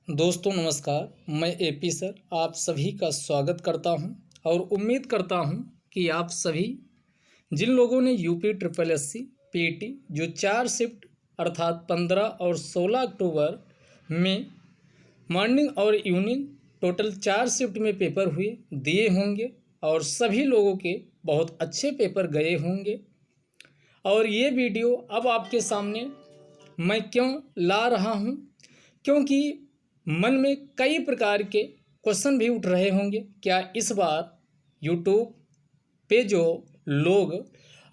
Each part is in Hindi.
दोस्तों नमस्कार। मैं एपी सर आप सभी का स्वागत करता हूं और उम्मीद करता हूं कि आप सभी जिन लोगों ने यूपी ट्रिपल एससी पीटी जो 4 शिफ्ट अर्थात 15 और 16 अक्टूबर में मॉर्निंग और इवनिंग टोटल 4 शिफ्ट में पेपर हुए दिए होंगे और सभी लोगों के बहुत अच्छे पेपर गए होंगे। और ये वीडियो अब आपके सामने मैं क्यों ला रहा हूँ, क्योंकि मन में कई प्रकार के क्वेश्चन भी उठ रहे होंगे। क्या इस बार यूट्यूब पे जो लोग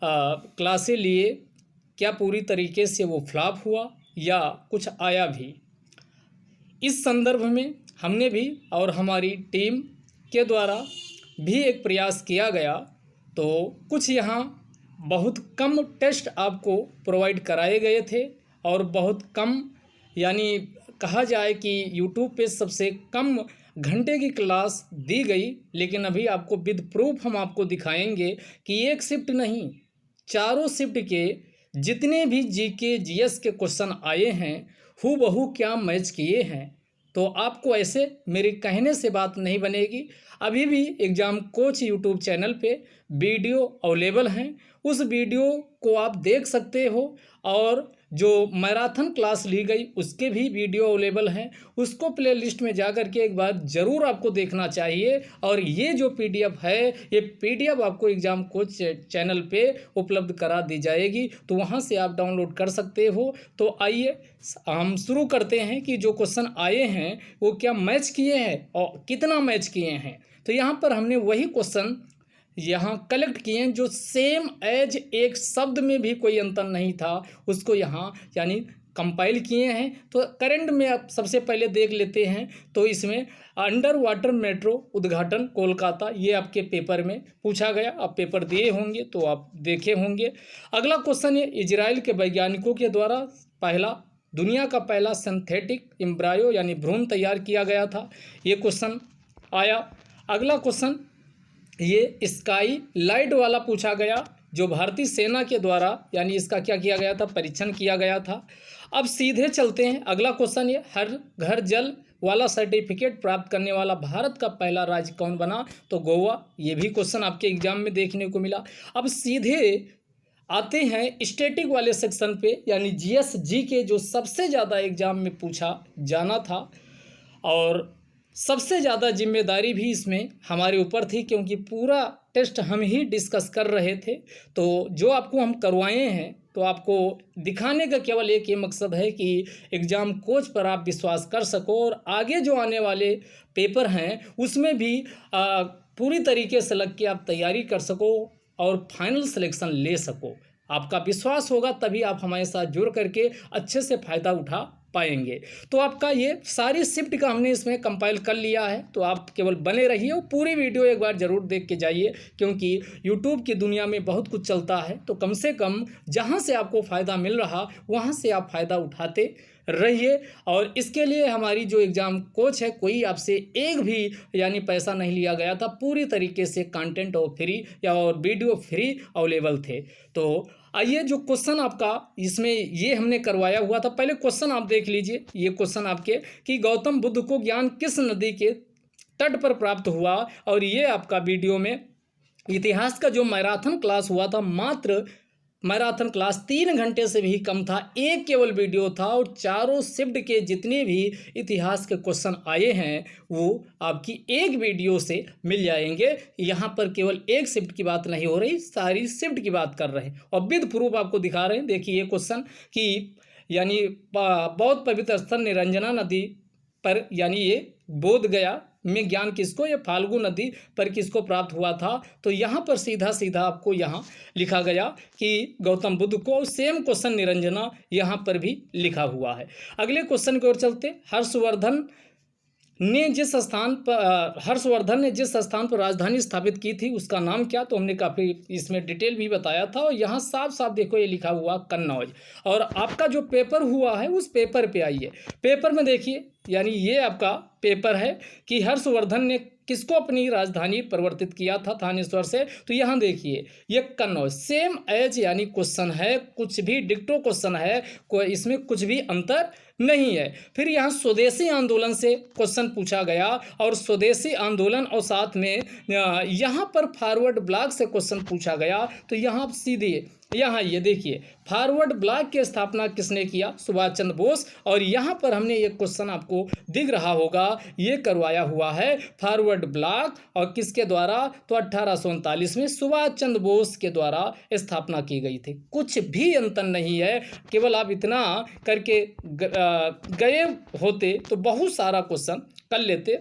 क्लासें लिए क्या पूरी तरीके से वो फ्लॉप हुआ या कुछ आया भी। इस संदर्भ में हमने भी और हमारी टीम के द्वारा भी एक प्रयास किया गया, तो कुछ यहाँ बहुत कम टेस्ट आपको प्रोवाइड कराए गए थे और बहुत कम, यानी कहा जाए कि यूट्यूब पे सबसे कम घंटे की क्लास दी गई। लेकिन अभी आपको विद प्रूफ हम आपको दिखाएंगे कि एक शिफ्ट नहीं, चारों शिफ्ट के जितने भी जीके जीएस के क्वेश्चन आए हैं हूबहू क्या मैच किए हैं। तो आपको ऐसे मेरे कहने से बात नहीं बनेगी। अभी भी एग्ज़ाम कोच यूट्यूब चैनल पे वीडियो अवेलेबल हैं, उस वीडियो को आप देख सकते हो। और जो मैराथन क्लास ली गई उसके भी वीडियो अवेलेबल हैं, उसको प्ले लिस्ट में जा कर के एक बार ज़रूर आपको देखना चाहिए। और ये जो पीडीएफ है, ये पीडीएफ आपको एग्ज़ाम कोच चैनल पे उपलब्ध करा दी जाएगी, तो वहाँ से आप डाउनलोड कर सकते हो। तो आइए हम शुरू करते हैं कि जो क्वेश्चन आए हैं वो क्या मैच किए हैं और कितना मैच किए हैं। तो यहाँ पर हमने वही क्वेश्चन यहाँ कलेक्ट किए हैं जो सेम एज, एक शब्द में भी कोई अंतर नहीं था, उसको यहाँ यानी कंपाइल किए हैं। तो करंट में आप सबसे पहले देख लेते हैं। तो इसमें अंडर वाटर मेट्रो उद्घाटन कोलकाता, ये आपके पेपर में पूछा गया, आप पेपर दिए होंगे तो आप देखे होंगे। अगला क्वेश्चन है इजराइल के वैज्ञानिकों के द्वारा दुनिया का पहला सिंथेटिक एम्ब्रायो यानी भ्रूण तैयार किया गया था, ये क्वेश्चन आया। अगला क्वेश्चन ये स्काई लाइट वाला पूछा गया, जो भारतीय सेना के द्वारा यानी इसका क्या किया गया था, परीक्षण किया गया था। अब सीधे चलते हैं, अगला क्वेश्चन ये हर घर जल वाला सर्टिफिकेट प्राप्त करने वाला भारत का पहला राज्य कौन बना, तो गोवा। ये भी क्वेश्चन आपके एग्जाम में देखने को मिला। अब सीधे आते हैं स्टैटिक वाले सेक्शन पे, यानी जीएस जी के जो सबसे ज़्यादा एग्जाम में पूछा जाना था और सबसे ज़्यादा जिम्मेदारी भी इसमें हमारे ऊपर थी, क्योंकि पूरा टेस्ट हम ही डिस्कस कर रहे थे। तो जो आपको हम करवाए हैं तो आपको दिखाने का केवल एक ये मकसद है कि एग्ज़ाम कोच पर आप विश्वास कर सको और आगे जो आने वाले पेपर हैं उसमें भी पूरी तरीके से लग के आप तैयारी कर सको और फाइनल सिलेक्शन ले सको। आपका विश्वास होगा तभी आप हमारे साथ जुड़ करके अच्छे से फ़ायदा उठा पाएंगे। तो आपका ये सारी शिफ्ट का हमने इसमें कंपाइल कर लिया है, तो आप केवल बने रहिए और पूरी वीडियो एक बार ज़रूर देख के जाइए, क्योंकि यूट्यूब की दुनिया में बहुत कुछ चलता है। तो कम से कम जहाँ से आपको फ़ायदा मिल रहा वहाँ से आप फ़ायदा उठाते रहिए। और इसके लिए हमारी जो एग्ज़ाम कोच है, कोई आपसे एक भी यानी पैसा नहीं लिया गया था, पूरी तरीके से कंटेंट और फ्री या और वीडियो फ्री अवेलेबल थे। तो आइए जो क्वेश्चन आपका इसमें ये हमने करवाया हुआ था, पहले क्वेश्चन आप देख लीजिए। ये क्वेश्चन आपके कि गौतम बुद्ध को ज्ञान किस नदी के तट पर प्राप्त हुआ। और ये आपका वीडियो में इतिहास का जो मैराथन क्लास हुआ था, मात्र मैराथन क्लास 3 घंटे से भी कम था, एक केवल वीडियो था और चारों शिफ्ट के जितने भी इतिहास के क्वेश्चन आए हैं वो आपकी एक वीडियो से मिल जाएंगे। यहाँ पर केवल एक शिफ्ट की बात नहीं हो रही, सारी शिफ्ट की बात कर रहे हैं और विद प्रूफ आपको दिखा रहे हैं। देखिए ये क्वेश्चन कि यानी बहुत पवित्र स्थल निरंजना नदी पर, यानी ये बोध गया में ज्ञान किसको, ये फाल्गु नदी पर किसको प्राप्त हुआ था। तो यहाँ पर सीधा सीधा आपको यहाँ लिखा गया कि गौतम बुद्ध को। सेम क्वेश्चन निरंजना यहाँ पर भी लिखा हुआ है। अगले क्वेश्चन की ओर चलते, हर्षवर्धन ने जिस स्थान पर राजधानी स्थापित की थी उसका नाम क्या, तो हमने काफ़ी इसमें डिटेल भी बताया था। और यहाँ साफ साफ देखो ये लिखा हुआ कन्नौज। और आपका जो पेपर हुआ है उस पेपर पे आइए, पेपर में देखिए, यानी ये आपका पेपर है कि हर्षवर्धन ने किसको अपनी राजधानी परिवर्तित किया था थानेश्वर से। तो यहाँ देखिए ये कन्नौज, सेम एज यानी क्वेश्चन है, कुछ भी डिक्टो क्वेश्चन है, कोई इसमें कुछ भी अंतर नहीं है। फिर यहाँ स्वदेशी आंदोलन से क्वेश्चन पूछा गया और स्वदेशी आंदोलन और साथ में यहाँ पर फॉरवर्ड ब्लॉक से क्वेश्चन पूछा गया। तो यहाँ आप सीधे यहाँ ये देखिए फॉरवर्ड ब्लॉक की स्थापना किसने किया? सुभाष चंद्र बोस। और यहाँ पर हमने ये क्वेश्चन आपको दिख रहा होगा, ये करवाया हुआ है फॉरवर्ड ब्लॉक और किसके द्वारा? तो 1839 में सुभाष चंद्र बोस के द्वारा स्थापना की गई थी। कुछ भी अंतर नहीं है, केवल आप इतना करके गए होते तो बहुत सारा क्वेश्चन कर लेते।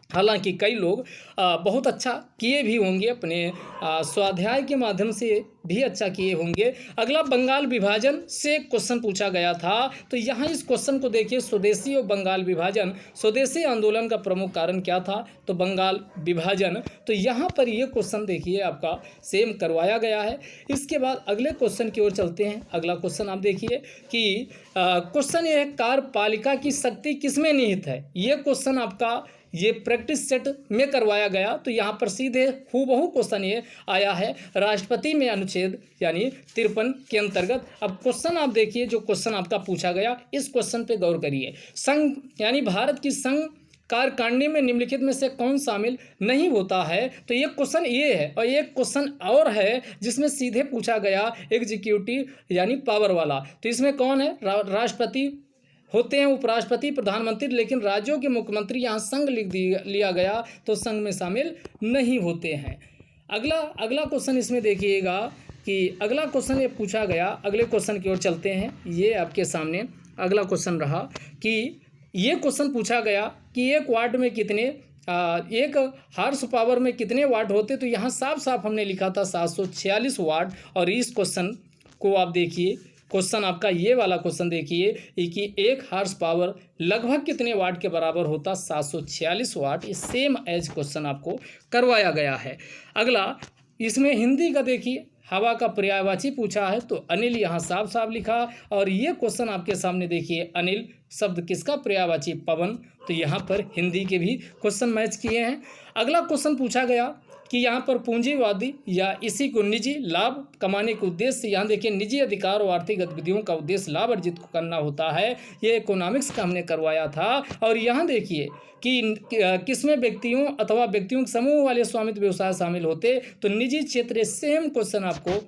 हालांकि कई लोग बहुत अच्छा किए भी होंगे, अपने स्वाध्याय के माध्यम से भी अच्छा किए होंगे। अगला बंगाल विभाजन से क्वेश्चन पूछा गया था। तो यहाँ इस क्वेश्चन को देखिए, स्वदेशी और बंगाल विभाजन, स्वदेशी आंदोलन का प्रमुख कारण क्या था? तो बंगाल विभाजन। तो यहाँ पर ये क्वेश्चन देखिए आपका सेम करवाया गया है। इसके बाद अगले क्वेश्चन की ओर चलते हैं। अगला क्वेश्चन आप देखिए कि क्वेश्चन ये है, कार्यपालिका की शक्ति किसमें निहित है? ये क्वेश्चन आपका ये प्रैक्टिस सेट में करवाया गया। तो यहाँ पर सीधे हूबहू क्वेश्चन ये आया है राष्ट्रपति में अनुच्छेद यानी 53 के अंतर्गत। अब क्वेश्चन आप देखिए, जो क्वेश्चन आपका पूछा गया, इस क्वेश्चन पे गौर करिए। संघ यानी भारत की संघ कार्यकारिणी में निम्नलिखित में से कौन शामिल नहीं होता है? तो ये क्वेश्चन ये है। और एक क्वेश्चन और है जिसमें सीधे पूछा गया एग्जीक्यूटिव यानी पावर वाला। तो इसमें कौन है? राष्ट्रपति होते हैं, उपराष्ट्रपति, प्रधानमंत्री, लेकिन राज्यों के मुख्यमंत्री यहाँ संघ लिया गया तो संघ में शामिल नहीं होते हैं। अगला क्वेश्चन इसमें देखिएगा कि अगला क्वेश्चन ये पूछा गया। अगले क्वेश्चन की ओर चलते हैं। ये आपके सामने अगला क्वेश्चन रहा कि ये क्वेश्चन पूछा गया कि एक वाट में कितने एक हार्स पावर में कितने वाट होते? तो यहाँ साफ साफ हमने लिखा था 746 वाट। और इस क्वेश्चन को आप देखिए, क्वेश्चन आपका ये वाला क्वेश्चन देखिए कि एक हार्स पावर लगभग कितने वाट के बराबर होता? 746 वाट। ये सेम एज क्वेश्चन आपको करवाया गया है। अगला इसमें हिंदी का देखिए, हवा का पर्यायवाची पूछा है। तो अनिल यहाँ साफ साफ लिखा। और ये क्वेश्चन आपके सामने देखिए, अनिल शब्द किसका पर्यायवाची? पवन। तो यहाँ पर हिंदी के भी क्वेश्चन मैच किए हैं। अगला क्वेश्चन पूछा गया कि यहाँ पर पूंजीवादी या इसी को निजी लाभ कमाने के उद्देश्य से, यहाँ देखिए निजी अधिकार और आर्थिक गतिविधियों का उद्देश्य लाभ अर्जित करना होता है। ये इकोनॉमिक्स का हमने करवाया था। और यहाँ देखिए कि किसमें व्यक्तियों अथवा व्यक्तियों के समूह वाले स्वामित्व व्यवसाय शामिल होते? तो निजी क्षेत्र। सेम क्वेश्चन आपको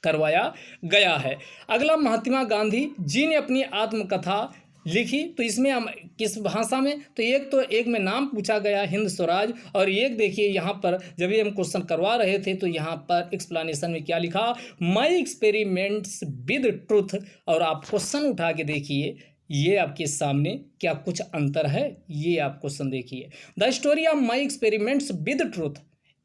करवाया गया है। अगला महात्मा गांधी जी ने अपनी आत्मकथा लिखी। तो इसमें हम किस भाषा में? तो एक में नाम पूछा गया हिंद स्वराज। और एक देखिए यहाँ पर जब ये हम क्वेश्चन करवा रहे थे तो यहाँ पर एक्सप्लेनेशन में क्या लिखा? My experiments with truth. और आप क्वेश्चन उठा के देखिए, ये आपके सामने क्या कुछ अंतर है? ये आप क्वेश्चन देखिए, the story of my experiments with truth.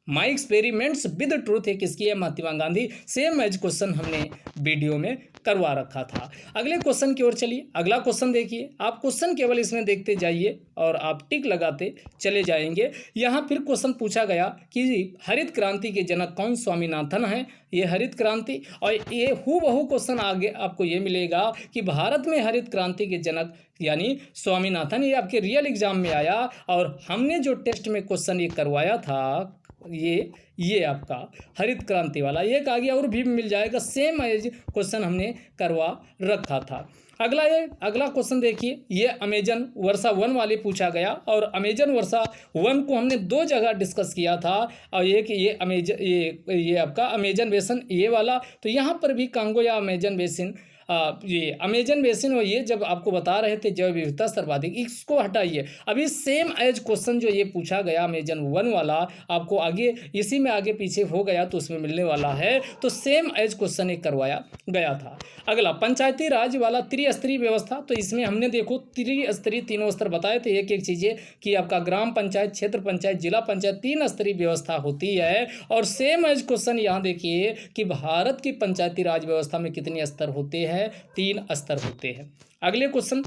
My experiments with truth है किसकी है? Mahatma Gandhi. Same as question हमने वीडियो में करवा रखा था। अगले क्वेश्चन की ओर चलिए। अगला क्वेश्चन देखिए, आप क्वेश्चन केवल इसमें देखते जाइए और आप टिक लगाते चले जाएंगे। यहाँ फिर क्वेश्चन पूछा गया कि हरित क्रांति के जनक कौन? स्वामीनाथन है। ये हरित क्रांति। और ये हूबहू क्वेश्चन आगे आपको ये मिलेगा कि भारत में हरित क्रांति के जनक यानी स्वामीनाथन। ये आपके रियल एग्जाम में आया। और हमने जो टेस्ट में क्वेश्चन ये करवाया था, ये आपका हरित क्रांति वाला एक आ गया और भी मिल जाएगा। सेम एज क्वेश्चन हमने करवा रखा था। अगला क्वेश्चन देखिए, ये अमेजन वर्षा 1 वाले पूछा गया। और अमेजन वर्षा 1 को हमने 2 जगह डिस्कस किया था। और एक ये आपका अमेजन बेसिन ये वाला। तो यहाँ पर भी कांगो या अमेजन बेसिन, ये अमेजन बेसिन और ये जब आपको बता रहे थे जैव विविधता सर्वाधिक, इसको हटाइए। अभी सेम एज क्वेश्चन जो ये पूछा गया अमेजन 1 वाला, आपको आगे इसी में आगे पीछे हो गया तो उसमें मिलने वाला है। तो सेम एज क्वेश्चन एक करवाया गया था। अगला पंचायती राज वाला त्रिस्तरीय व्यवस्था। तो इसमें हमने देखो त्रिस्तरीय, तीनों स्तर बताए थे एक एक चीज़ें कि आपका ग्राम पंचायत, क्षेत्र पंचायत, जिला पंचायत, 3 स्तरीय व्यवस्था होती है। और सेम एज क्वेश्चन यहाँ देखिए कि भारत की पंचायती राज व्यवस्था में कितने स्तर होते हैं? 3 स्तर होते हैं। अगले क्वेश्चन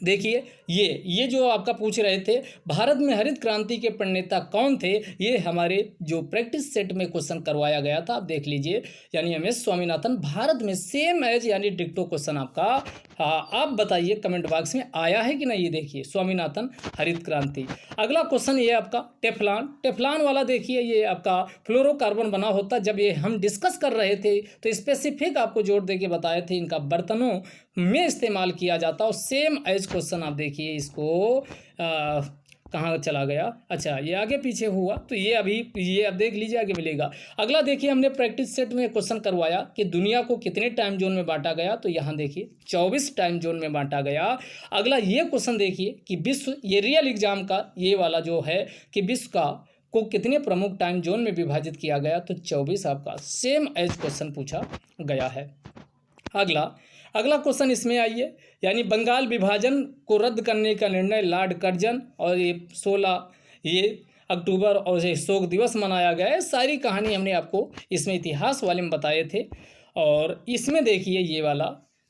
देखिए, ये जो आपका पूछ रहे थे भारत में हरित क्रांति के प्रणेता कौन थे? ये हमारे जो प्रैक्टिस सेट में क्वेश्चन करवाया गया था, आप देख लीजिए, यानी एमएस स्वामीनाथन। भारत में सेम एज यानी डिक्टो क्वेश्चन आपका। आप बताइए कमेंट बॉक्स में आया है कि नहीं। ये देखिए स्वामीनाथन हरित क्रांति। अगला क्वेश्चन ये आपका टेफ्लॉन वाला देखिए, ये आपका फ्लोरोकार्बन बना होता। जब ये हम डिस्कस कर रहे थे तो स्पेसिफिक आपको जोड़ दे के बताए थे इनका बर्तनों में इस्तेमाल किया जाता और सेम एज क्वेश्चन आप देखिए इसको कहाँ चला गया, अच्छा ये आगे पीछे हुआ तो ये अभी ये अब देख लीजिए आगे मिलेगा। अगला देखिए हमने प्रैक्टिस सेट में क्वेश्चन करवाया कि दुनिया को कितने टाइम जोन में बांटा गया, तो यहाँ देखिए 24 टाइम जोन में बांटा गया। अगला ये क्वेश्चन देखिए कि विश्व, ये रियल एग्जाम का ये वाला जो है कि विश्व का को कितने प्रमुख टाइम जोन में विभाजित किया गया, तो 24 आपका सेम एज क्वेश्चन पूछा गया है। अगला क्वेश्चन इसमें आइए, यानी बंगाल विभाजन को रद्द करने का निर्णय लॉर्ड कर्जन और ये 16 अक्टूबर और ये शोक दिवस मनाया गया है। सारी कहानी हमने आपको इसमें इतिहास वाले में बताए थे। और इसमें देखिए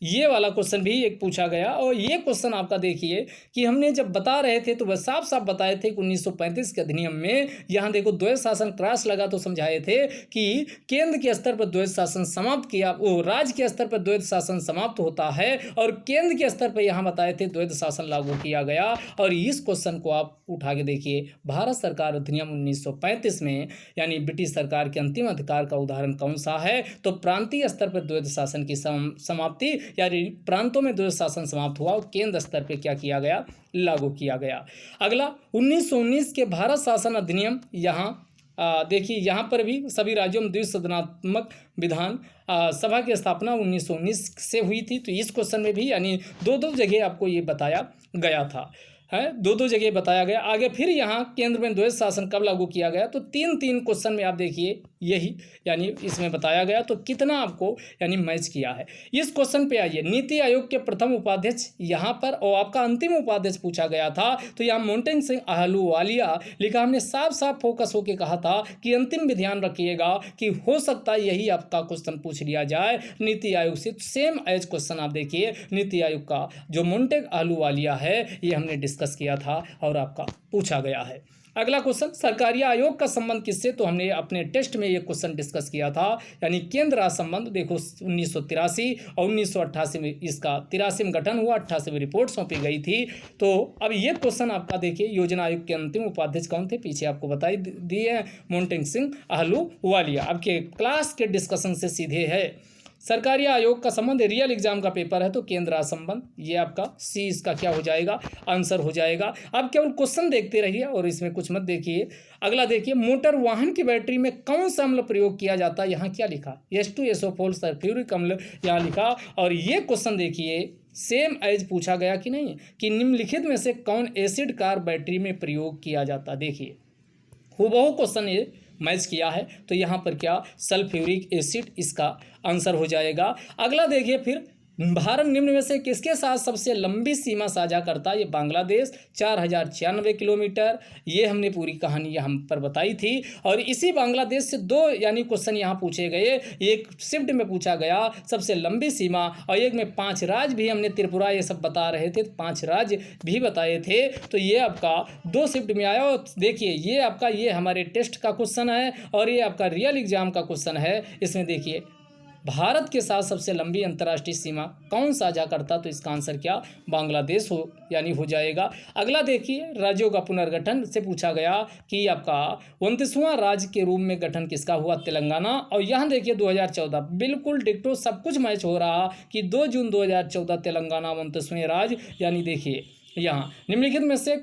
ये वाला क्वेश्चन भी एक पूछा गया। और ये क्वेश्चन आपका देखिए कि हमने जब बता रहे थे तो वह साफ साफ बताए थे कि 1935 के अधिनियम में यहाँ देखो द्वैध शासन क्रॉस लगा तो समझाए थे कि केंद्र के स्तर पर द्वैध शासन समाप्त किया, वो राज्य के स्तर पर द्वैध शासन समाप्त होता है और केंद्र के स्तर पर यहाँ बताए थे द्वैध शासन लागू किया गया। और इस क्वेश्चन को आप उठा के देखिए, भारत सरकार अधिनियम 1935 में यानी ब्रिटिश सरकार के अंतिम अधिकार का उदाहरण कौन सा है, तो प्रांतीय स्तर पर द्वैध शासन की समाप्ति यानी प्रांतों में द्वैध शासन समाप्त हुआ और केंद्र स्तर पर क्या किया गया, लागू किया गया। अगला 1919 के भारत शासन अधिनियम, यहाँ देखिए यहाँ पर भी सभी राज्यों में द्विसदनात्मक विधान सभा की स्थापना 1919 से हुई थी। तो इस क्वेश्चन में भी यानी दो जगह आपको ये बताया गया था, है दो जगह बताया गया। आगे फिर यहाँ केंद्र में द्वैध शासन कब लागू किया गया, तो तीन क्वेश्चन में आप देखिए यही यानी इसमें बताया गया। तो कितना आपको यानी मैच किया है। इस क्वेश्चन पे आइए, नीति आयोग के प्रथम उपाध्यक्ष यहाँ पर और आपका अंतिम उपाध्यक्ष पूछा गया था। तो यहाँ मोन्टेग सिंह अहलूवालिया लिखा, हमने साफ साफ फोकस होकर कहा था कि अंतिम भी ध्यान रखिएगा कि हो सकता है यही आपका क्वेश्चन पूछ लिया जाए नीति आयोग से। सेम एज क्वेश्चन आप देखिए नीति आयोग का जो मोन्टेग अहलूवालिया है ये हमने डिस्कस किया था और आपका पूछा गया है। अगला क्वेश्चन, सरकारी आयोग का संबंध किससे, तो हमने अपने टेस्ट में ये क्वेश्चन डिस्कस किया था, यानी केंद्र राज्य संबंध। देखो 1983 और 1988 में इसका 83 में गठन हुआ, 88 में रिपोर्ट सौंपी गई थी। तो अब ये क्वेश्चन आपका देखिए, योजना आयोग के अंतिम उपाध्यक्ष कौन थे, पीछे आपको बताई दिए हैं, मोन्टेग सिंह अहलूवालिया। आपके क्लास के डिस्कशन से सीधे है। सरकारी आयोग का संबंध रियल एग्जाम का पेपर है तो केंद्र राज्य संबंध, ये आपका सी इसका क्या हो जाएगा, आंसर हो जाएगा। अब केवल क्वेश्चन देखते रहिए और इसमें कुछ मत देखिए। अगला देखिए, मोटर वाहन की बैटरी में कौन सा अम्ल प्रयोग किया जाता है, यहाँ क्या लिखा, H2SO4 सल्फ्यूरिक अम्ल यहाँ लिखा। और ये क्वेश्चन देखिए सेम एज पूछा गया कि नहीं, कि निम्नलिखित में से कौन एसिड कार बैटरी में प्रयोग किया जाता, देखिए हूबहू क्वेश्चन ये मैच किया है। तो यहाँ पर क्या, सल्फ्यूरिक एसिड इसका आंसर हो जाएगा। अगला देखिए फिर, भारत निम्न में से किसके साथ सबसे लंबी सीमा साझा करता है, ये बांग्लादेश 4096 किलोमीटर। ये हमने पूरी कहानी यहाँ पर बताई थी। और इसी बांग्लादेश से दो यानी क्वेश्चन यहाँ पूछे गए, एक शिफ्ट में पूछा गया सबसे लंबी सीमा और एक में 5 राज्य भी हमने त्रिपुरा ये सब बता रहे थे, 5 राज्य भी बताए थे। तो ये आपका 2 शिफ्ट में आया। और देखिए ये आपका ये हमारे टेस्ट का क्वेश्चन है और ये आपका रियल एग्जाम का क्वेश्चन है। इसमें देखिए भारत के साथ सबसे लंबी अंतर्राष्ट्रीय सीमा कौन साझा करता, तो इसका आंसर क्या, बांग्लादेश हो यानी हो जाएगा। अगला देखिए, राज्यों का पुनर्गठन से पूछा गया कि आपका 29वां राज्य के रूप में गठन किसका हुआ, तेलंगाना। और यहाँ देखिए 2014 बिल्कुल डिक्टो सब कुछ मैच हो रहा कि 2 जून 2014 तेलंगाना 29वें राज्य, यानी देखिए यहाँ निम्नलिखित में से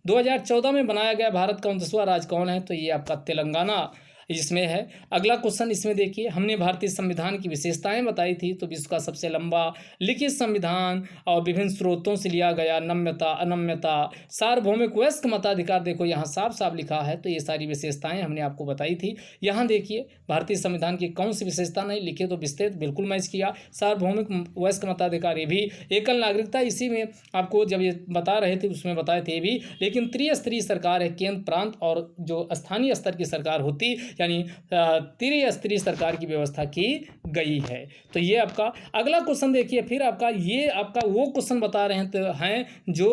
2014 में बनाया गया भारत का 29वां राज्य कौन है, तो ये आपका तेलंगाना इसमें है। अगला क्वेश्चन इसमें देखिए, हमने भारतीय संविधान की विशेषताएं बताई थी। तो विश्व का सबसे लंबा लिखित संविधान और विभिन्न स्रोतों से लिया गया, नम्यता अनम्यता, सार्वभौमिक वयस्क मताधिकार, देखो यहाँ साफ साफ लिखा है। तो ये सारी विशेषताएं हमने आपको बताई थी। यहाँ देखिए भारतीय संविधान की कौन सी विशेषता नहीं लिखे, तो विस्तृत बिल्कुल मैच किया। सार्वभौमिक वयस्क मताधिकार ये भी, एकल नागरिकता इसी में आपको जब ये बता रहे थे उसमें बताए थे भी। लेकिन त्रिस्तरीय सरकार है, केंद्र प्रांत और जो स्थानीय स्तर की सरकार होती यानी त्रिस्तरीय सरकार की व्यवस्था की गई है। तो ये आपका अगला क्वेश्चन देखिए, फिर आपका ये आपका वो क्वेश्चन बता रहे हैं जो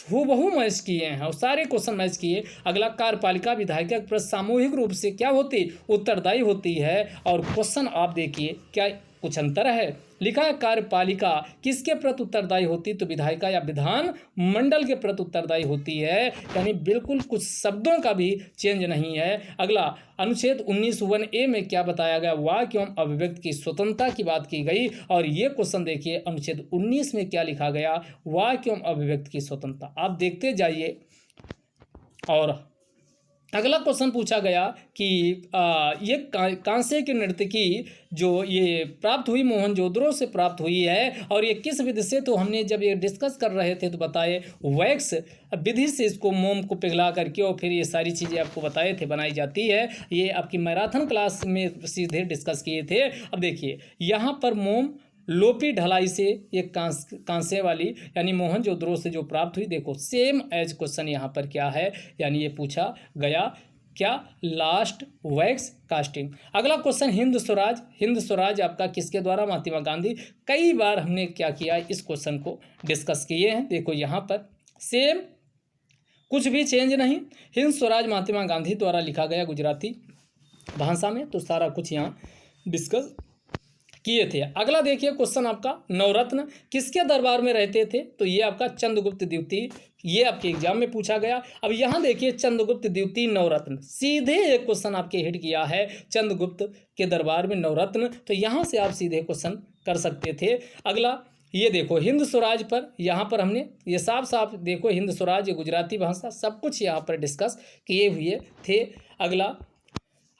हूबहू मैच किए हैं और सारे क्वेश्चन मैच किए। अगला, कार्यपालिका विधायिका पर सामूहिक रूप से क्या होती, उत्तरदायी होती है। और क्वेश्चन आप देखिए क्या कुछ अंतर है। लिखा है कार्यपालिका किसके प्रति उत्तरदायी होती, तो विधायिका या विधान मंडल के प्रति उत्तरदायी होती है, यानी बिल्कुल कुछ शब्दों का भी चेंज नहीं है। अगला अनुच्छेद 19(1)(a) में क्या बताया गया, वाक्य एवं अभिव्यक्ति की स्वतंत्रता की बात की गई। और ये क्वेश्चन देखिए अनुच्छेद 19 में क्या लिखा गया, वाक्य एवं अभिव्यक्ति की स्वतंत्रता। आप देखते जाइए। और अगला क्वेश्चन पूछा गया कि ये कांसे की नर्तकी जो ये प्राप्त हुई मोहनजोदड़ो से प्राप्त हुई है, और ये किस विधि से, तो हमने जब ये डिस्कस कर रहे थे तो बताए वैक्स विधि से इसको मोम को पिघला करके और फिर ये सारी चीज़ें आपको बताए थे बनाई जाती है। ये आपकी मैराथन क्लास में सीधे डिस्कस किए थे। अब देखिए यहाँ पर मोम लोपी ढलाई से ये कांसे वाली यानी मोहनजोदड़ो से जो प्राप्त हुई, देखो सेम एज क्वेश्चन यहाँ पर क्या है, यानी ये पूछा गया क्या, लास्ट वैक्स कास्टिंग। अगला क्वेश्चन हिंद स्वराज। हिंद स्वराज आपका किसके द्वारा, महात्मा गांधी। कई बार हमने क्या किया, इस क्वेश्चन को डिस्कस किए हैं। देखो यहाँ पर सेम, कुछ भी चेंज नहीं। हिंद स्वराज महात्मा गांधी द्वारा लिखा गया गुजराती भाषा में, तो सारा कुछ यहाँ डिस्कस किए थे। अगला देखिए क्वेश्चन आपका, नवरत्न किसके दरबार में रहते थे, तो ये आपका चंद्रगुप्त द्वितीय, ये आपके एग्जाम में पूछा गया। अब यहाँ देखिए चंद्रगुप्त द्वितीय नवरत्न, सीधे एक क्वेश्चन आपके हिट किया है, चंद्रगुप्त के दरबार में नवरत्न, तो यहाँ से आप सीधे क्वेश्चन कर सकते थे। अगला ये देखो हिंद स्वराज पर, यहाँ पर हमने ये साफ साफ देखो हिंद स्वराज, ये गुजराती भाषा, सब कुछ यहाँ पर डिस्कस किए हुए थे।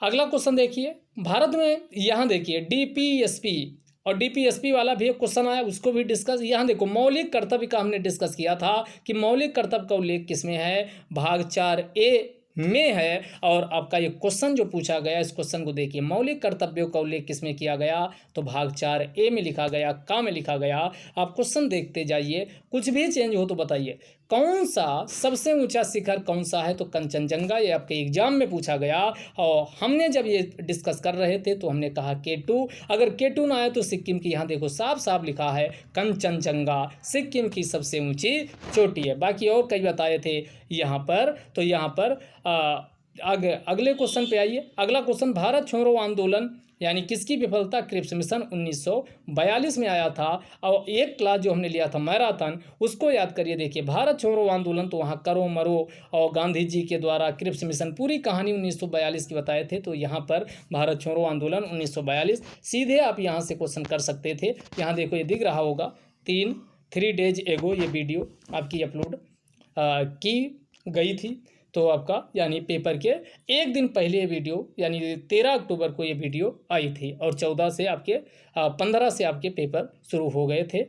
अगला क्वेश्चन देखिए, भारत में यहाँ देखिए डीपीएसपी और डीपीएसपी वाला भी एक क्वेश्चन आया, उसको भी डिस्कस। यहाँ देखो मौलिक कर्तव्य का हमने डिस्कस किया था कि मौलिक कर्तव्य का उल्लेख किसमें है, भाग 4A में है। और आपका ये क्वेश्चन जो पूछा गया, इस क्वेश्चन को देखिए, मौलिक कर्तव्यों का उल्लेख किसमें किया गया, तो भाग 4A में लिखा गया, का में लिखा गया। आप क्वेश्चन देखते जाइए, कुछ भी चेंज हो तो बताइए। कौन सा सबसे ऊंचा शिखर कौन सा है, तो कंचनजंगा, ये आपके एग्जाम में पूछा गया। और हमने जब ये डिस्कस कर रहे थे तो हमने कहा K2, अगर K2 ना आए तो सिक्किम की, यहाँ देखो साफ साफ लिखा है कंचनजंगा सिक्किम की सबसे ऊंची चोटी है। बाकी और कई बताए थे यहाँ पर। तो यहाँ पर अगले क्वेश्चन पे आइए। अगला क्वेश्चन, भारत छोड़ो आंदोलन यानी किसकी विफलता, क्रिप्स मिशन 1942 में आया था। और एक क्लास जो हमने लिया था मैराथन, उसको याद करिए। देखिए भारत छोड़ो आंदोलन, तो वहाँ करो मरो और गांधी जी के द्वारा क्रिप्स मिशन, पूरी कहानी 1942 की बताए थे। तो यहाँ पर भारत छोड़ो आंदोलन 1942, सीधे आप यहाँ से क्वेश्चन कर सकते थे। यहाँ देखो ये दिख रहा होगा, 3 days एगो ये वीडियो आपकी अपलोड की गई थी। तो आपका यानी पेपर के एक दिन पहले ये वीडियो, यानी 13 अक्टूबर को ये वीडियो आई थी, और 14 से आपके 15 से आपके पेपर शुरू हो गए थे।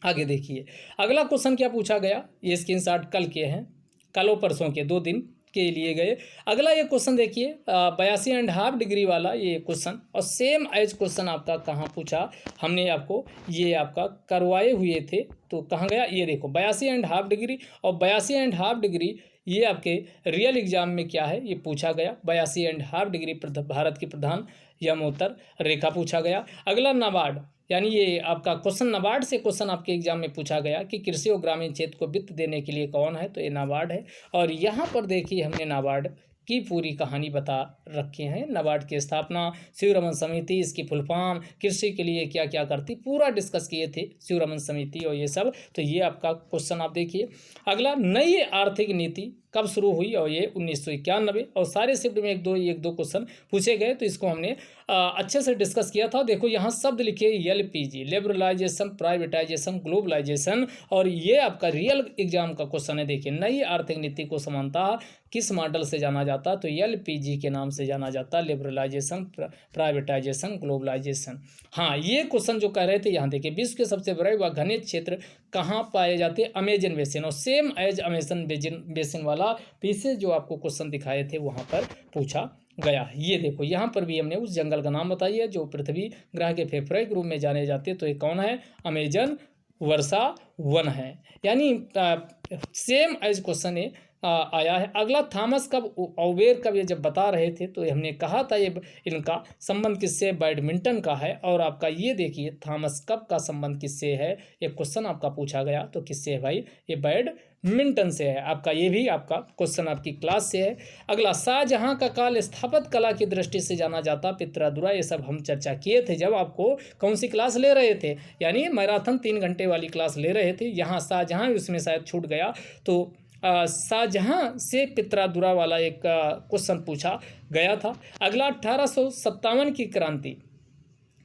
आगे देखिए अगला क्वेश्चन क्या पूछा गया, ये स्क्रीनशॉट कल के हैं, कल और परसों के 2 दिन के लिए गए। अगला ये क्वेश्चन देखिए 82.5 डिग्री वाला ये क्वेश्चन, और सेम एज क्वेश्चन आपका कहाँ पूछा, हमने आपको ये आपका करवाए हुए थे। तो कहाँ गया, ये देखो 82.5 डिग्री, और 82.5 डिग्री ये आपके रियल एग्जाम में क्या है, ये पूछा गया। 82.5 डिग्री भारत की प्रधान यमोत्तर रेखा पूछा गया। अगला नाबार्ड, यानी ये आपका क्वेश्चन नाबार्ड से क्वेश्चन आपके एग्जाम में पूछा गया कि कृषि और ग्रामीण क्षेत्र को वित्त देने के लिए कौन है, तो ये नाबार्ड है। और यहाँ पर देखिए हमने नाबार्ड की पूरी कहानी बता रखे हैं। नाबार्ड की स्थापना, शिवरमन समिति, इसकी फुल फॉर्म, कृषि के लिए क्या क्या करती, पूरा डिस्कस किए थे शिवरमन समिति और ये सब। तो ये आपका क्वेश्चन आप देखिए। अगला, नई आर्थिक नीति कब शुरू हुई, और ये 1991, और सारे शिफ्ट में एक दो क्वेश्चन पूछे गए। तो इसको हमने अच्छे से डिस्कस किया था। देखो यहाँ शब्द लिखे LPG, लिबरलाइजेशन, प्राइवेटाइजेशन, ग्लोबलाइजेशन, और ये आपका रियल एग्जाम का क्वेश्चन है। देखिए नई आर्थिक नीति को समानता किस मॉडल से जाना जाता, तो LPG के नाम से जाना जाता, लिबरलाइजेशन, प्राइवेटाइजेशन, ग्लोबलाइजेशन। हाँ, ये क्वेश्चन जो कह रहे थे, यहाँ देखिए विश्व के सबसे बड़े व घने क्षेत्र कहाँ पाए जाते, अमेजन बेसिन, और सेम एज अमेजन बेसिन वाला पीछे जो आपको क्वेश्चन दिखाए थे वहाँ पर पूछा गया। ये देखो यहाँ पर भी हमने उस जंगल का नाम बताइए जो पृथ्वी ग्रह के फेफड़े के रूप में जाने जाते, तो ये कौन है, अमेजन वर्षा वन है। यानी सेम एज क्वेश्चन है आया है। अगला थॉमस कब ऑवेर कब, ये जब बता रहे थे तो हमने कहा था ये इनका संबंध किससे, बैडमिंटन का है। और आपका ये देखिए थॉमस कब का संबंध किससे है, ये क्वेश्चन आपका पूछा गया तो किससे है भाई, ये बैडमिंटन से है। आपका ये भी आपका क्वेश्चन आपकी क्लास से है। अगला, शाहजहां का काल स्थापत्य कला की दृष्टि से जाना जाता, पित्रादुरा, ये सब हम चर्चा किए थे जब आपको कौन सी क्लास ले रहे थे, यानी मैराथन 3 घंटे वाली क्लास ले रहे थे। यहाँ शाहजहां उसमें शायद छूट गया, तो शाहजहां से पित्रादुरा वाला एक क्वेश्चन पूछा गया था। अगला, 1857 की क्रांति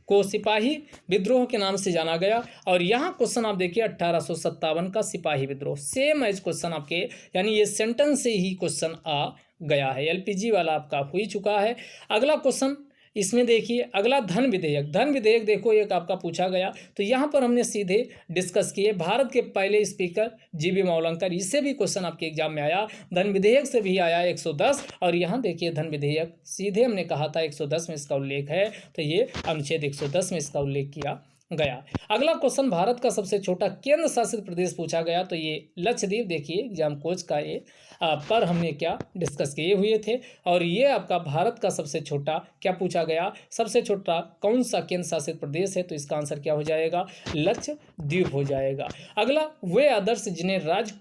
को सिपाही विद्रोह के नाम से जाना गया। और यहाँ क्वेश्चन आप देखिए 1857 का सिपाही विद्रोह, सेम एज क्वेश्चन आपके, यानी ये सेंटेंस से ही क्वेश्चन आ गया है। एलपीजी वाला आपका हो ही चुका है। अगला क्वेश्चन इसमें देखिए, अगला धन विधेयक। धन विधेयक देखो एक आपका पूछा गया, तो यहाँ पर हमने सीधे डिस्कस किए भारत के पहले स्पीकर जीबी मावलंकर, इससे भी क्वेश्चन आपके एग्जाम में आया। धन विधेयक से भी आया 110, और यहाँ देखिए धन विधेयक सीधे हमने कहा था 110 में इसका उल्लेख है, तो ये अनुच्छेद 110 में इसका उल्लेख किया गया। अगला क्वेश्चन, भारत का सबसे छोटा केंद्र शासित प्रदेश पूछा गया, तो ये लक्षद्वीप। देखिए एग्जाम कोच का ये पर हमने क्या डिस्कस किए हुए थे। और ये आपका भारत का सबसे छोटा क्या पूछा गया, सबसे छोटा कौन सा केंद्र शासित प्रदेश है, तो इसका आंसर क्या हो जाएगा, लक्षद्वीप हो जाएगा। अगला, वे आदर्श जिन्हें राज्य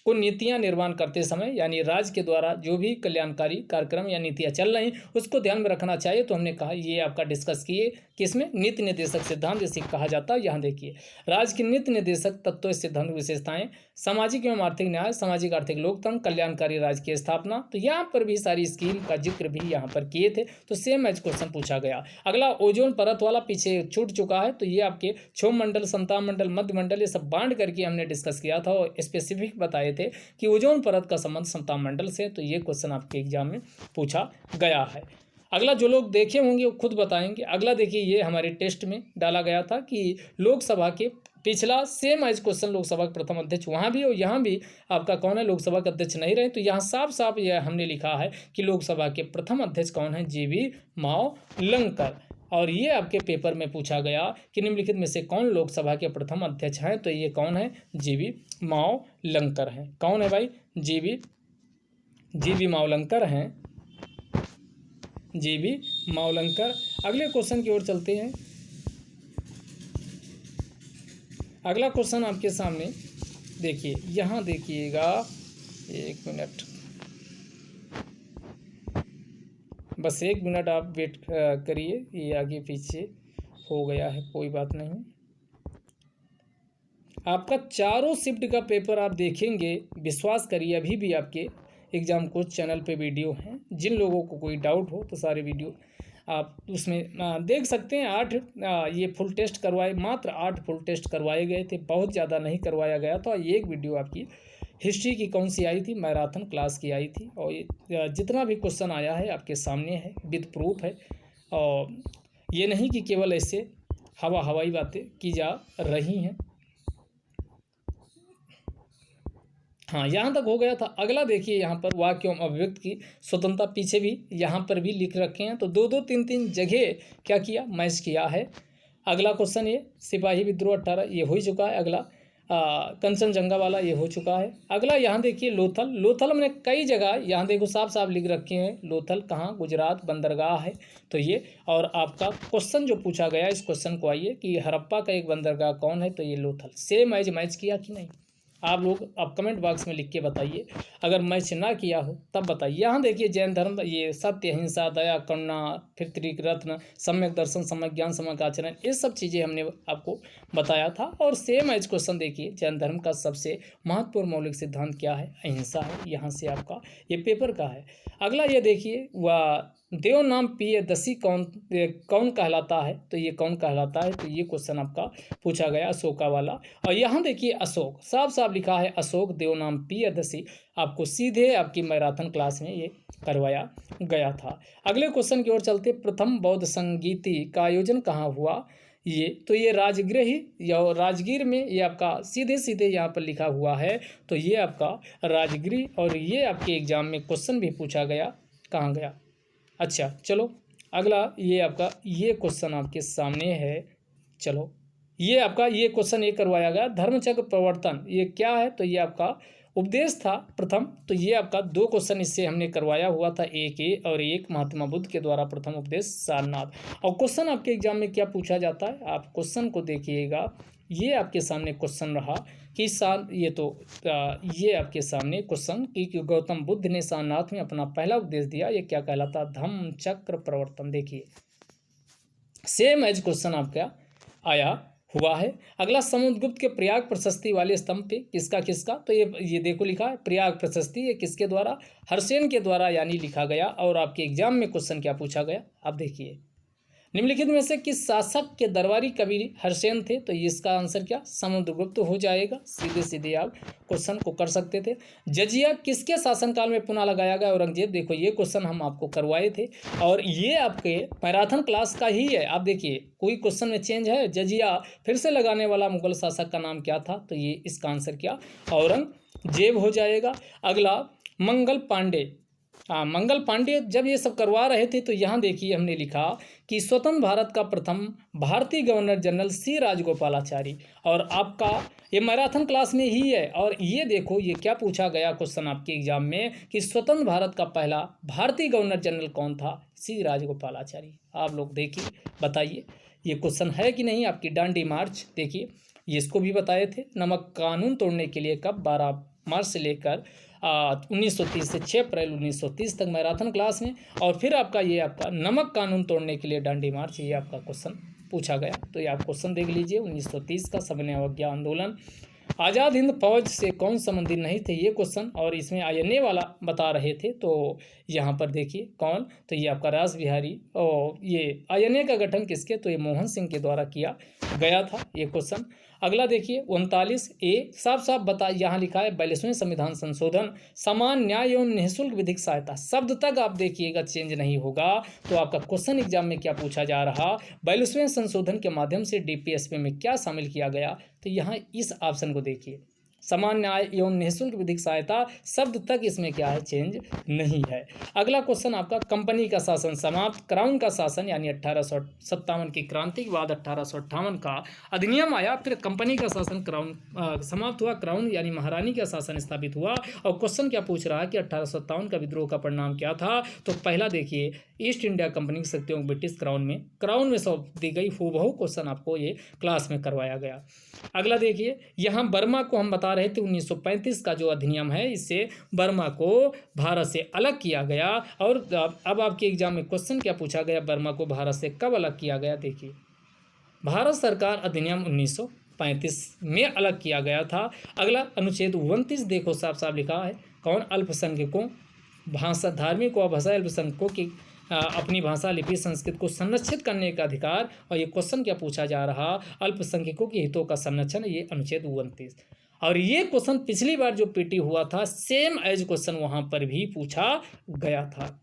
को नीतियां निर्माण करते समय, यानी राज्य के द्वारा जो भी कल्याणकारी कार्यक्रम या नीतियां चल रही उसको ध्यान में रखना चाहिए, तो हमने कहा ये आपका डिस्कस किए किसमें, नीति निर्देशक सिद्धांत इसे कहा जाता है। यहाँ देखिए राज्य की नीति निर्देशक तत्व, सिद्धांत, विशेषताएं, सामाजिक एवं आर्थिक न्याय, सामाजिक आर्थिक लोकतंत्र, कल्याणकारी राज्य की स्थापना, तो यहाँ पर भी सारी स्कीम का जिक्र भी यहाँ पर किए थे, तो सेम एज क्वेश्चन पूछा गया। अगला, ओजोन परत वाला पीछे छूट चुका है, तो ये आपके क्षोभ मंडल, समताप मंडल, मध्य मंडल, ये सब बांट करके हमने डिस्कस किया था और स्पेसिफिक बताए थे कि ओजोन परत का संबंध समताप मंडल से, तो ये क्वेश्चन आपके एग्जाम में पूछा गया है। अगला, जो लोग देखे होंगे वो खुद बताएंगे। अगला देखिए, ये हमारे टेस्ट में डाला गया था कि लोकसभा के पिछला सेम एज क्वेश्चन, लोकसभा के प्रथम अध्यक्ष वहाँ भी और यहाँ भी आपका कौन है, लोकसभा के अध्यक्ष नहीं रहे, तो यहाँ साफ साफ यह हमने लिखा है कि लोकसभा के प्रथम अध्यक्ष कौन है, जीवी मावलंकर। और ये आपके पेपर में पूछा गया कि निम्नलिखित में से कौन लोकसभा के प्रथम अध्यक्ष हैं, तो ये कौन है, जीवी मावलंकर हैं। कौन है भाई, जीवी मावलंकर हैं, जीवी मावलंकर। अगले क्वेश्चन की ओर चलते हैं। अगला क्वेश्चन आपके सामने देखिए, यहाँ देखिएगा, एक मिनट, बस एक मिनट आप वेट करिए, ये आगे पीछे हो गया है, कोई बात नहीं। आपका चारों शिफ्ट का पेपर आप देखेंगे, विश्वास करिए अभी भी आपके एग्जाम कोच चैनल पे वीडियो हैं। जिन लोगों को कोई डाउट हो तो सारे वीडियो आप उसमें देख सकते हैं। 8 ये फुल टेस्ट करवाए, मात्र 8 फुल टेस्ट करवाए गए थे, बहुत ज़्यादा नहीं करवाया गया था। एक वीडियो आपकी हिस्ट्री की कौन सी आई थी, मैराथन क्लास की आई थी, और जितना भी क्वेश्चन आया है आपके सामने है, विद प्रूफ है। और ये नहीं कि केवल ऐसे हवाई बातें की जा रही हैं। हाँ, यहाँ तक हो गया था। अगला देखिए, यहाँ पर वाक्य एवं अभिव्यक्ति की स्वतंत्रता, पीछे भी यहाँ पर भी लिख रखे हैं, तो 2-2, 3-3 जगह क्या किया, मैच किया है। अगला क्वेश्चन ये सिपाही विद्रोह 18, ये हो ही चुका है। अगला कंचनजंगा वाला, ये हो चुका है। अगला यहाँ देखिए लोथल हमने कई जगह यहाँ देखो साफ साफ लिख रखे हैं, लोथल कहाँ, गुजरात, बंदरगाह है, तो ये। और आपका क्वेश्चन जो पूछा गया, इस क्वेश्चन को आइए कि हड़प्पा का एक बंदरगाह कौन है, तो ये लोथल। सेम एज मैच किया कि नहीं, आप लोग आप कमेंट बॉक्स में लिख के बताइए। अगर मैच ना किया हो तब बताइए। यहाँ देखिए जैन धर्म, ये सत्य, अहिंसा, दया, करुणा, फिर त्रिरत्न, सम्यक दर्शन, सम्यक ज्ञान, सम्यक आचरण, ये सब चीज़ें हमने आपको बताया था। और सेम एज क्वेश्चन देखिए, जैन धर्म का सबसे महत्वपूर्ण मौलिक सिद्धांत क्या है, अहिंसा है। यहाँ से आपका ये पेपर का है। अगला ये देखिए, वह देव नाम पियदसी कौन कहलाता है, तो ये कौन कहलाता है, तो ये क्वेश्चन आपका पूछा गया अशोका वाला। और यहाँ देखिए अशोक, साफ साफ लिखा है अशोक देव नाम पियदसी, आपको सीधे आपकी मैराथन क्लास में ये करवाया गया था। अगले क्वेश्चन की ओर चलते, प्रथम बौद्ध संगीति का आयोजन कहाँ हुआ, ये तो ये राजगृह या राजगीर में, ये आपका सीधे सीधे यहाँ पर लिखा हुआ है, तो ये आपका राजगृह। और ये आपके एग्जाम में क्वेश्चन भी पूछा गया, कहाँ गया। अच्छा चलो, अगला ये आपका ये क्वेश्चन आपके सामने है। चलो, ये आपका ये क्वेश्चन ये करवाया गया, धर्मचक्र प्रवर्तन ये क्या है, तो ये आपका उपदेश था प्रथम, तो ये आपका 2 क्वेश्चन इससे हमने करवाया हुआ था, एक ये और एक महात्मा बुद्ध के द्वारा प्रथम उपदेश सारनाथ। और क्वेश्चन आपके एग्जाम में क्या पूछा जाता है, आप क्वेश्चन को देखिएगा। ये आपके सामने क्वेश्चन रहा कि ये आपके सामने क्वेश्चन कि गौतम बुद्ध ने सारनाथ में अपना पहला उपदेश दिया, ये क्या कहलाता, धम्म चक्र प्रवर्तन। देखिए सेम एज क्वेश्चन आपका आया हुआ है। अगला, समुद्रगुप्त के प्रयाग प्रशस्ति वाले स्तंभ पे किसका, तो ये देखो लिखा है प्रयाग प्रशस्ति, ये किसके द्वारा, हर्षेन के द्वारा यानी लिखा गया। और आपके एग्जाम में क्वेश्चन क्या पूछा गया, अब देखिए निम्नलिखित में से किस शासक के दरबारी कवि हर्षेन थे, तो इसका आंसर क्या, समुद्रगुप्त हो जाएगा। सीधे सीधे आप क्वेश्चन को कर सकते थे। जजिया किसके शासनकाल में पुनः लगाया गया, औरंगजेब। देखो ये क्वेश्चन हम आपको करवाए थे और ये आपके मैराथन क्लास का ही है। आप देखिए कोई क्वेश्चन में चेंज है, जजिया फिर से लगाने वाला मुगल शासक का नाम क्या था, तो ये इसका आंसर क्या, औरंगजेब हो जाएगा। अगला, मंगल पांडे। मंगल पांडे जब ये सब करवा रहे थे तो यहाँ देखिए हमने लिखा कि स्वतंत्र भारत का प्रथम भारतीय गवर्नर जनरल सी राजगोपालाचारी। और आपका ये मैराथन क्लास में ही है। और ये देखो ये क्या पूछा गया क्वेश्चन आपके एग्जाम में कि स्वतंत्र भारत का पहला भारतीय गवर्नर जनरल कौन था, सी राजगोपालाचारी। आप लोग देखिए बताइए ये क्वेश्चन है कि नहीं। आपकी डांडी मार्च देखिए ये इसको भी बताए थे, नमक कानून तोड़ने के लिए कब, 12 मार्च से लेकर 1930 से 6 अप्रैल 1930 तक मैराथन क्लास में। और फिर आपका ये आपका नमक कानून तोड़ने के लिए डांडी मार्च, ये आपका क्वेश्चन पूछा गया। तो ये आप क्वेश्चन देख लीजिए। 1930 का सविनय अवज्ञा आंदोलन। आज़ाद हिंद फौज से कौन संबंधित नहीं थे, ये क्वेश्चन। और इसमें आईएनए वाला बता रहे थे, तो यहाँ पर देखिए कौन, तो ये आपका रास बिहारी। और ये आईएनए का गठन किसके, तो ये मोहन सिंह के द्वारा किया गया था ये क्वेश्चन। अगला देखिए 39 ए, साफ साफ बता, यहाँ लिखा है 42वें संविधान संशोधन, समान न्याय एवं निःशुल्क विधिक सहायता। शब्द तक आप देखिएगा चेंज नहीं होगा। तो आपका क्वेश्चन एग्जाम में क्या पूछा जा रहा, 42वें संशोधन के माध्यम से डीपीएसपी में क्या शामिल किया गया, तो यहाँ इस ऑप्शन को देखिए, समान न्याय एवं निःशुल्क विधिक सहायता, शब्द तक इसमें क्या है, चेंज नहीं है। अगला क्वेश्चन आपका, कंपनी का शासन समाप्त, क्राउन का शासन यानी 1857 की क्रांति के बाद 1858 का अधिनियम आया, फिर कंपनी का शासन क्राउन समाप्त हुआ, क्राउन यानी महारानी का शासन स्थापित हुआ। और क्वेश्चन क्या पूछ रहा है कि 1857 का विद्रोह का परिणाम क्या था, तो पहला देखिए ईस्ट इंडिया कंपनी की शक्तियों ब्रिटिश क्राउन में सौंप दी गई। हूबहू क्वेश्चन आपको ये क्लास में करवाया गया। अगला देखिए, यहाँ बर्मा को हम बता रहे थे 1935 का जो अधिनियम है, इससे बर्मा को भारत से अलग किया गया। और अब आपके एग्जाम में क्वेश्चन क्या पूछा गया, बर्मा को भारत से कब अलग किया गया। देखिए भारत सरकार अधिनियम 1935 में अलग किया गया था। अगला अनुच्छेद 29 देखो साफ साफ लिखा है, कौन, अल्पसंख्यकों भाषा धार्मिक व भाषा अल्पसंख्यकों की अपनी भाषा लिपि संस्कृत को संरक्षित करने का अधिकार। और ये क्वेश्चन क्या पूछा जा रहा, अल्पसंख्यकों के हितों का संरक्षण, ये अनुच्छेद 29। और ये क्वेश्चन पिछली बार जो पीटी हुआ था सेम एज क्वेश्चन वहां पर भी पूछा गया था।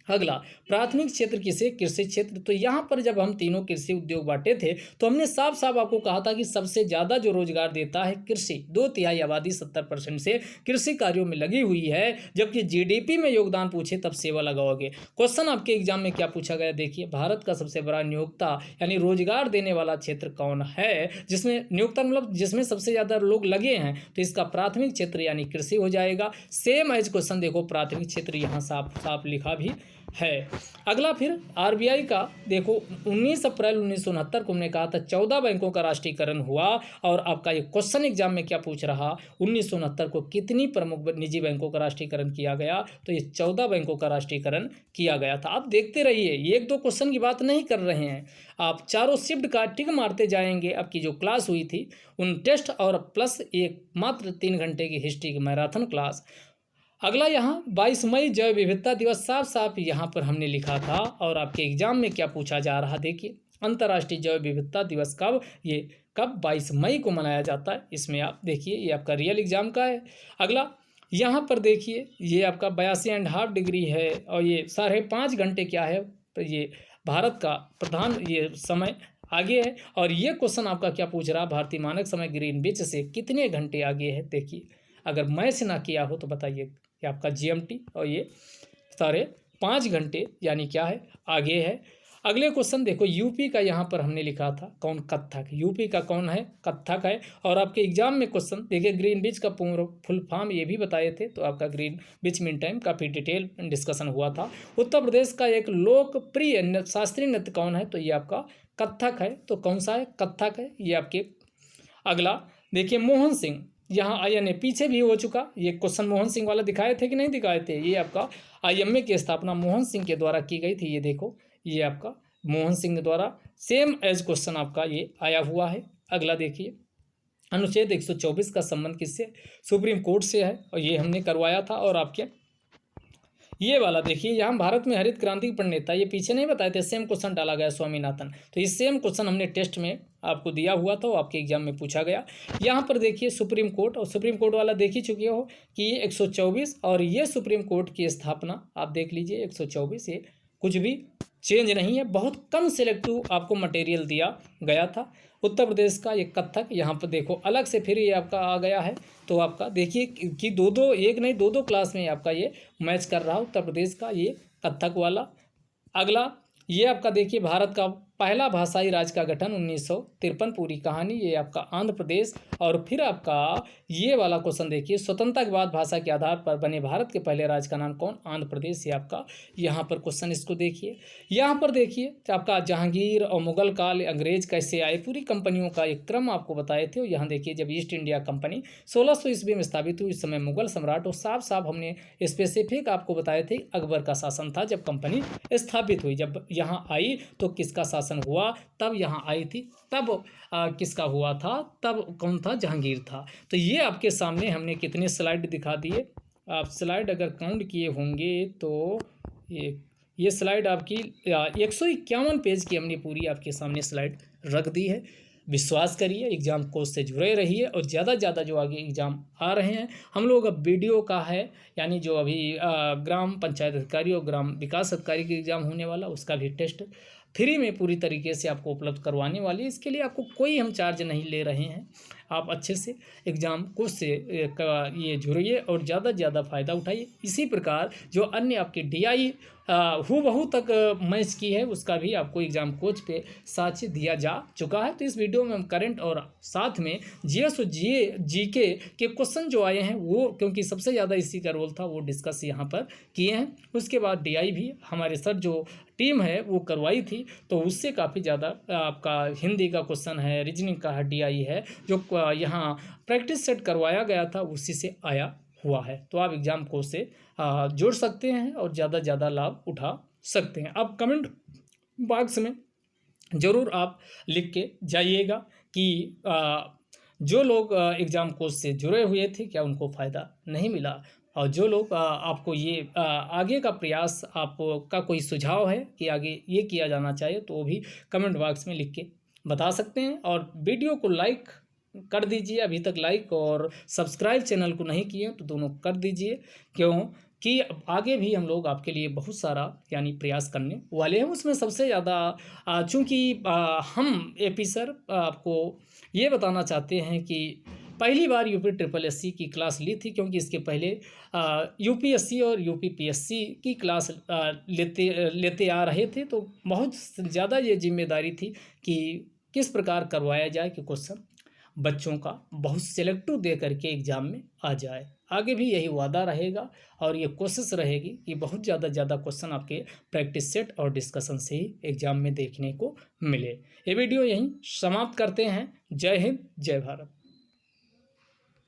अगला, प्राथमिक क्षेत्र किसे, कृषि क्षेत्र। तो यहाँ पर जब हम तीनों कृषि उद्योग बांटे थे तो हमने साफ साफ आपको कहा था कि सबसे ज़्यादा जो रोजगार देता है कृषि, 2/3 आबादी 70% से कृषि कार्यों में लगी हुई है। जबकि जीडीपी में योगदान पूछे तब सेवा लगाओगे। क्वेश्चन आपके एग्जाम में क्या पूछा गया, देखिए भारत का सबसे बड़ा नियोक्ता यानी रोजगार देने वाला क्षेत्र कौन है, जिसमें नियोक्ता मतलब जिसमें सबसे ज़्यादा लोग लगे हैं, तो इसका प्राथमिक क्षेत्र यानी कृषि हो जाएगा। सेम एज क्वेश्चन देखो, प्राथमिक क्षेत्र यहाँ साफ साफ लिखा भी है। अगला फिर आरबीआई का देखो, 19 अप्रैल 1969 को हमने कहा था 14 बैंकों का राष्ट्रीयकरण हुआ। और आपका ये क्वेश्चन एग्जाम में क्या पूछ रहा, 1969 को कितनी प्रमुख निजी बैंकों का राष्ट्रीयकरण किया गया, तो ये 14 बैंकों का राष्ट्रीयकरण किया गया था। आप देखते रहिए, ये 1-2 क्वेश्चन की बात नहीं कर रहे हैं, आप चारों शिफ्ट का टिक मारते जाएंगे। आपकी जो क्लास हुई थी उन टेस्ट और प्लस एक मात्र 3 घंटे की हिस्ट्री की मैराथन क्लास। अगला यहाँ 22 मई जैव विविधता दिवस, साफ साफ यहाँ पर हमने लिखा था। और आपके एग्जाम में क्या पूछा जा रहा, देखिए अंतर्राष्ट्रीय जैव विविधता दिवस कब, ये कब 22 मई को मनाया जाता है। इसमें आप देखिए ये आपका रियल एग्जाम का है। अगला यहाँ पर देखिए ये आपका 82.5 डिग्री है और ये 5.5 घंटे क्या है, तो ये भारत का प्रधान ये समय आगे है। और ये क्वेश्चन आपका क्या पूछ रहा, भारतीय मानक समय ग्रीनविच से कितने घंटे आगे है। देखिए अगर मैच ना किया हो तो बताइए, कि आपका जीएमटी और ये 5.5 घंटे यानी क्या है, आगे है। अगले क्वेश्चन देखो, यूपी का यहाँ पर हमने लिखा था कौन, कथक। यूपी का कौन है, कथक है। और आपके एग्जाम में क्वेश्चन देखिए, ग्रीनविच का फुल फॉर्म ये भी बताए थे, तो आपका ग्रीनविच मीन टाइम काफ़ी डिटेल डिस्कशन हुआ था। उत्तर प्रदेश का एक लोकप्रिय शास्त्रीय नृत्य कौन है, तो ये आपका कथक है। तो कौन सा है, कथक है ये आपके। अगला देखिए, मोहन सिंह, यहाँ INA पीछे भी हो चुका, ये क्वेश्चन मोहन सिंह वाला दिखाए थे कि नहीं दिखाए थे। ये आपका IMA की स्थापना मोहन सिंह के द्वारा की गई थी। ये देखो, ये आपका मोहन सिंह द्वारा सेम एज क्वेश्चन आपका ये आया हुआ है। अगला देखिए, अनुच्छेद 124 का संबंध किससे, सुप्रीम कोर्ट से है, और ये हमने करवाया था। और आपके ये वाला देखिए, यहाँ भारत में हरित क्रांति के प्रणेता, ये पीछे नहीं बताए थे, सेम क्वेश्चन डाला गया स्वामीनाथन। तो ये सेम क्वेश्चन हमने टेस्ट में आपको दिया हुआ था, वो आपके एग्जाम में पूछा गया। यहाँ पर देखिए सुप्रीम कोर्ट, और सुप्रीम कोर्ट वाला देख ही चुके हो कि ये 124, और ये सुप्रीम कोर्ट की स्थापना आप देख लीजिए 124, ये कुछ भी चेंज नहीं है, बहुत कम सिलेक्टिव आपको मटेरियल दिया गया था। उत्तर प्रदेश का ये कथक, यहाँ पर देखो अलग से फिर ये आपका आ गया है। तो आपका देखिए कि दो एक नहीं दो क्लास में आपका ये मैच कर रहा है उत्तर प्रदेश का ये कथक वाला। अगला ये आपका देखिए, भारत का पहला भाषाई राज्य का गठन 1953, पूरी कहानी ये आपका आंध्र प्रदेश। और फिर आपका ये वाला क्वेश्चन देखिए, स्वतंत्रता के बाद भाषा के आधार पर बने भारत के पहले राज्य का नाम कौन, आंध्र प्रदेश। ये आपका यहाँ पर क्वेश्चन, इसको देखिए। यहाँ पर देखिए आपका जहांगीर और मुगल काल, अंग्रेज कैसे आए, पूरी कंपनियों का एक क्रम आपको बताए थे। और यहाँ देखिए, जब ईस्ट इंडिया कंपनी 1600 ईस्वी में स्थापित हुई, इस समय मुगल सम्राट, और साफ हमने स्पेसिफिक आपको बताए थे अकबर का शासन था जब कंपनी स्थापित हुई। जब यहाँ आई तो किसका शासन हुआ, तब यहाँ आई थी, तब किसका हुआ था, तब कौन था, जहांगीर था। तो ये आपके सामने हमने कितने स्लाइड दिखा दिए, आप स्लाइड अगर काउंट किए होंगे तो ये स्लाइड आपकी 151 पेज की हमने पूरी आपके सामने स्लाइड रख दी है। विश्वास करिए, एग्ज़ाम कोर्स से जुड़े रहिए, और ज़्यादा से ज़्यादा जो आगे एग्ज़ाम आ रहे हैं हम लोग, अब वीडियो का है, यानी जो अभी ग्राम पंचायत अधिकारी और ग्राम विकास अधिकारी का एग्ज़ाम होने वाला, उसका भी टेस्ट फ्री में पूरी तरीके से आपको उपलब्ध करवाने वाली है। इसके लिए आपको कोई हम चार्ज नहीं ले रहे हैं। आप अच्छे से एग्ज़ाम कोर्स से ये जुड़िए और ज़्यादा से ज़्यादा फ़ायदा उठाइए। इसी प्रकार जो अन्य आपके DI हूबहू तक मैच की है, उसका भी आपको एग्ज़ाम कोच पे साक्ष्य दिया जा चुका है। तो इस वीडियो में हम करंट और साथ में GS और GK के क्वेश्चन जो आए हैं वो, क्योंकि सबसे ज़्यादा इसी का रोल था, वो डिस्कस यहाँ पर किए हैं। उसके बाद DI भी हमारे सर जो टीम है वो करवाई थी, तो उससे काफ़ी ज़्यादा आपका हिंदी का क्वेश्चन है, रीजनिंग का DI है, जो यहाँ प्रैक्टिस सेट करवाया गया था, उसी से आया हुआ है। तो आप एग्ज़ाम कोर्स से जुड़ सकते हैं और ज़्यादा से ज़्यादा लाभ उठा सकते हैं। अब कमेंट बॉक्स में ज़रूर आप लिख के जाइएगा कि जो लोग एग्ज़ाम कोर्स से जुड़े हुए थे, क्या उनको फ़ायदा नहीं मिला, और जो लोग आपको ये आगे का प्रयास, आपका कोई सुझाव है कि आगे ये किया जाना चाहिए, तो वो भी कमेंट बॉक्स में लिख के बता सकते हैं। और वीडियो को लाइक कर दीजिए, अभी तक लाइक और सब्सक्राइब चैनल को नहीं किए तो दोनों कर दीजिए, क्यों कि आगे भी हम लोग आपके लिए बहुत सारा यानी प्रयास करने वाले हैं। उसमें सबसे ज़्यादा चूँकि हम AP सर आपको ये बताना चाहते हैं कि पहली बार UPSSC की क्लास ली थी, क्योंकि इसके पहले UPSC और UPPSC की क्लास लेते आ रहे थे। तो बहुत ज़्यादा ये जिम्मेदारी थी कि किस प्रकार करवाया जाए कि क्वेश्चन बच्चों का बहुत सेलेक्टिव दे करके एग्ज़ाम में आ जाए। आगे भी यही वादा रहेगा और ये कोशिश रहेगी कि बहुत ज़्यादा क्वेश्चन आपके प्रैक्टिस सेट और डिस्कशन से ही एग्ज़ाम में देखने को मिले। ये वीडियो यहीं समाप्त करते हैं। जय हिंद, जय भारत।